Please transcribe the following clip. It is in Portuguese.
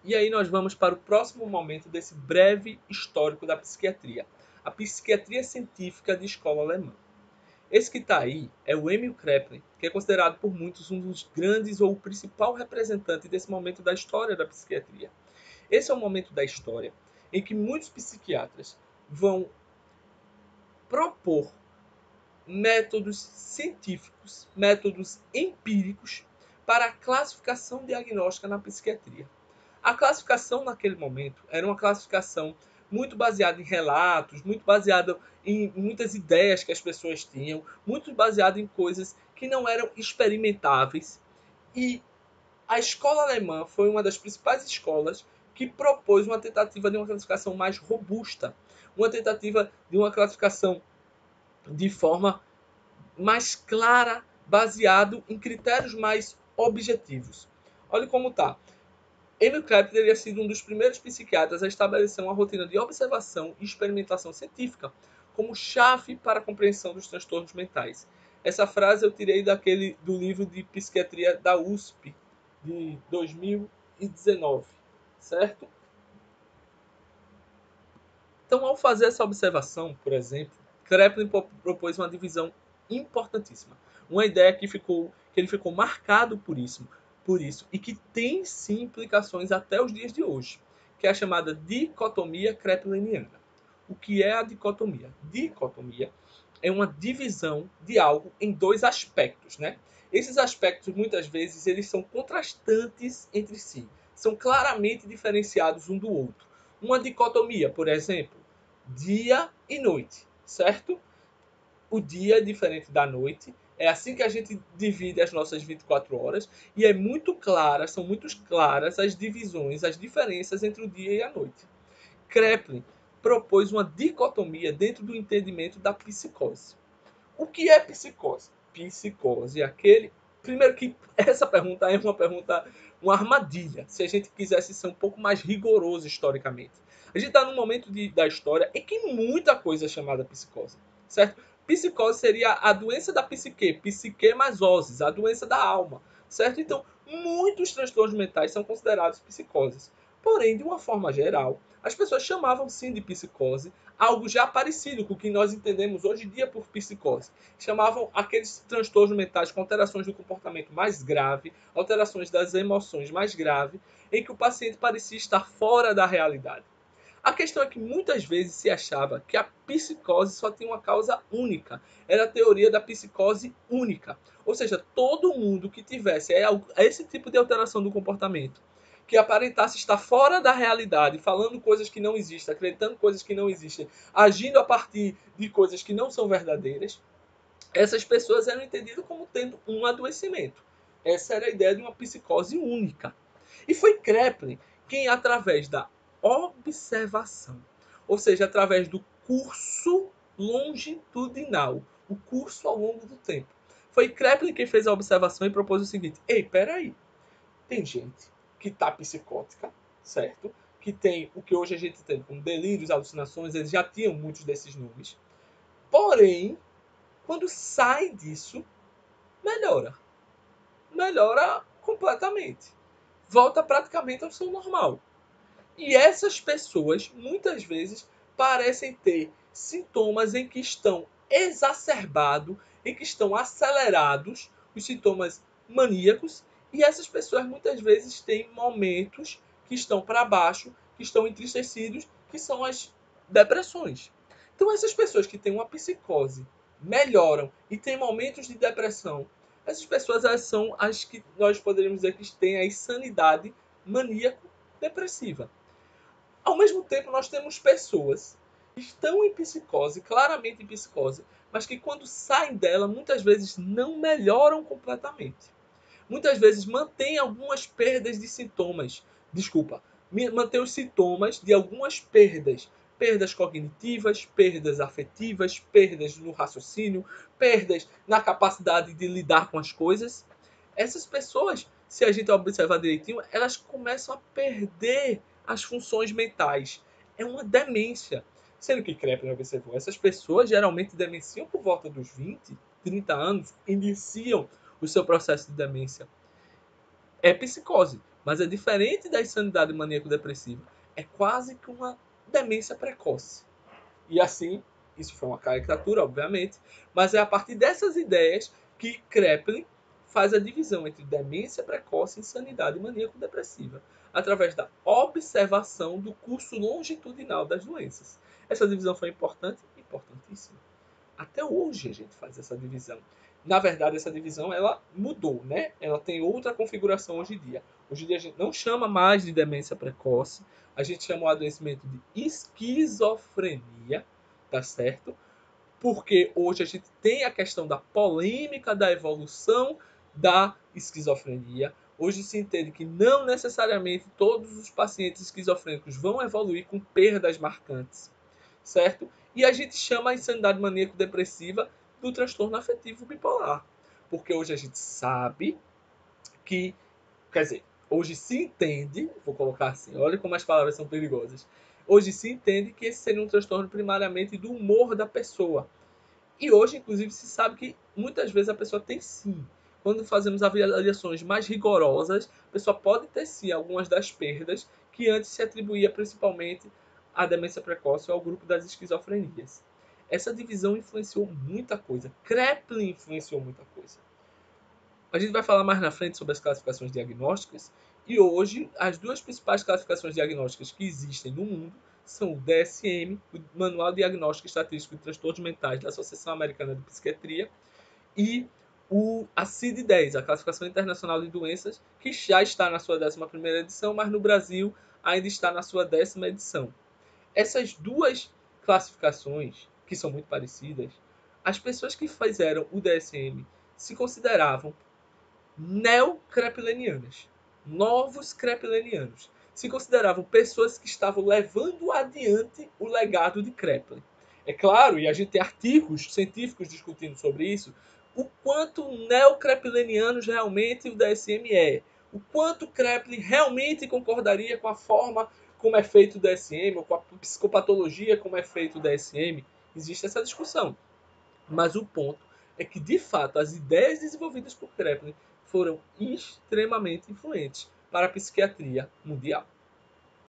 E aí nós vamos para o próximo momento desse breve histórico da psiquiatria. A psiquiatria científica de escola alemã. Esse que está aí é o Emil Kraepelin, que é considerado por muitos um dos grandes ou o principal representante desse momento da história da psiquiatria. Esse é o momento da história em que muitos psiquiatras vão propor métodos científicos, métodos empíricos para a classificação diagnóstica na psiquiatria. A classificação naquele momento era uma classificação muito baseada em relatos, muito baseada em muitas ideias que as pessoas tinham, muito baseada em coisas que não eram experimentáveis. E a escola alemã foi uma das principais escolas que propôs uma tentativa de uma classificação mais robusta, uma tentativa de uma classificação de forma mais clara, baseado em critérios mais objetivos. Olha como está. Emil Kraepelin teria sido um dos primeiros psiquiatras a estabelecer uma rotina de observação e experimentação científica como chave para a compreensão dos transtornos mentais. Essa frase eu tirei do livro de psiquiatria da USP de 2019, certo? Então, ao fazer essa observação, por exemplo, Kraepelin propôs uma divisão importantíssima, uma ideia que ele ficou marcado por isso e que tem sim implicações até os dias de hoje, que é a chamada dicotomia krepeliniana. O que é a dicotomia? Dicotomia é uma divisão de algo em dois aspectos, né? Esses aspectos muitas vezes eles são contrastantes entre si, são claramente diferenciados um do outro. Uma dicotomia, por exemplo, dia e noite, certo? O dia é diferente da noite, é assim que a gente divide as nossas 24 horas e é muito clara, são muito claras as divisões, as diferenças entre o dia e a noite. Kraepelin propôs uma dicotomia dentro do entendimento da psicose. O que é psicose? Psicose é aquele. Primeiro que essa pergunta é uma armadilha, se a gente quisesse ser um pouco mais rigoroso historicamente. A gente está num momento da história em que muita coisa é chamada psicose, certo? Psicose seria a doença da psique mais oses, a doença da alma, certo? Então, muitos transtornos mentais são considerados psicoses. Porém, de uma forma geral, as pessoas chamavam sim de psicose algo já parecido com o que nós entendemos hoje em dia por psicose. Chamavam aqueles transtornos mentais com alterações do comportamento mais grave, alterações das emoções mais grave, em que o paciente parecia estar fora da realidade. A questão é que muitas vezes se achava que a psicose só tinha uma causa única. Era a teoria da psicose única. Ou seja, todo mundo que tivesse esse tipo de alteração do comportamento, que aparentasse estar fora da realidade, falando coisas que não existem, acreditando coisas que não existem, agindo a partir de coisas que não são verdadeiras, essas pessoas eram entendidas como tendo um adoecimento. Essa era a ideia de uma psicose única. E foi Kraepelin quem, através da observação, ou seja, através do curso longitudinal, o curso ao longo do tempo, foi Kraepelin quem fez a observação e propôs o seguinte: ei, peraí, tem gente que está psicótica, certo? Que tem o que hoje a gente tem como delírios, alucinações, eles já tinham muitos desses nomes. Porém, quando sai disso, melhora. Melhora completamente. Volta praticamente ao seu normal. E essas pessoas, muitas vezes, parecem ter sintomas em que estão exacerbados, em que estão acelerados, os sintomas maníacos, e essas pessoas muitas vezes têm momentos que estão para baixo, que estão entristecidos, que são as depressões. Então, essas pessoas que têm uma psicose melhoram e têm momentos de depressão, essas pessoas elas são as que nós poderíamos dizer que têm a insanidade maníaco-depressiva. Ao mesmo tempo, nós temos pessoas que estão em psicose, claramente em psicose, mas que quando saem dela, muitas vezes não melhoram completamente. Muitas vezes mantêm algumas perdas de sintomas. Desculpa, mantém os sintomas de algumas perdas. Perdas cognitivas, perdas afetivas, perdas no raciocínio, perdas na capacidade de lidar com as coisas. Essas pessoas, se a gente observar direitinho, elas começam a perder as funções mentais. É uma demência. Sendo que Kreppler observou, essas pessoas geralmente demenciam por volta dos 20, 30 anos, iniciam o seu processo de demência. É psicose. Mas é diferente da insanidade maníaco-depressiva. É quase que uma demência precoce. E assim, isso foi uma caricatura, obviamente, mas é a partir dessas ideias que Kraepelin faz a divisão entre demência precoce, insanidade maníaco-depressiva, através da observação do curso longitudinal das doenças. Essa divisão foi importante? Importantíssima. Até hoje a gente faz essa divisão. Na verdade, essa divisão ela mudou, né? Ela tem outra configuração hoje em dia. Hoje em dia a gente não chama mais de demência precoce, a gente chama o adoecimento de esquizofrenia, tá certo? Porque hoje a gente tem a questão da polêmica da evolução da esquizofrenia. Hoje se entende que não necessariamente todos os pacientes esquizofrênicos vão evoluir com perdas marcantes, certo? E a gente chama a insanidade maníaco-depressiva do transtorno afetivo bipolar. Porque hoje a gente sabe que, quer dizer, hoje se entende, vou colocar assim, olha como as palavras são perigosas. Hoje se entende que esse seria um transtorno primariamente do humor da pessoa. E hoje, inclusive, se sabe que muitas vezes a pessoa tem sim. Quando fazemos avaliações mais rigorosas, a pessoa pode ter sim algumas das perdas que antes se atribuía principalmente à demência precoce ou ao grupo das esquizofrenias. Essa divisão influenciou muita coisa. Kraepelin influenciou muita coisa. A gente vai falar mais na frente sobre as classificações diagnósticas e hoje as duas principais classificações diagnósticas que existem no mundo são o DSM, o Manual Diagnóstico e Estatístico de Transtornos Mentais da Associação Americana de Psiquiatria, e a CID-10, a Classificação Internacional de Doenças, que já está na sua 11ª edição, mas no Brasil ainda está na sua 10ª edição. Essas duas classificações, que são muito parecidas, as pessoas que fizeram o DSM se consideravam neocrepilenianas, novos crepilenianos. Se consideravam pessoas que estavam levando adiante o legado de Kraepelin. É claro, e a gente tem artigos científicos discutindo sobre isso, o quanto neocrepilenianos realmente o DSM é. O quanto Kraepelin realmente concordaria com a forma como é feito o DSM, ou com a psicopatologia como é feito o DSM. Existe essa discussão. Mas o ponto é que, de fato, as ideias desenvolvidas por Kraepelin foram extremamente influentes para a psiquiatria mundial.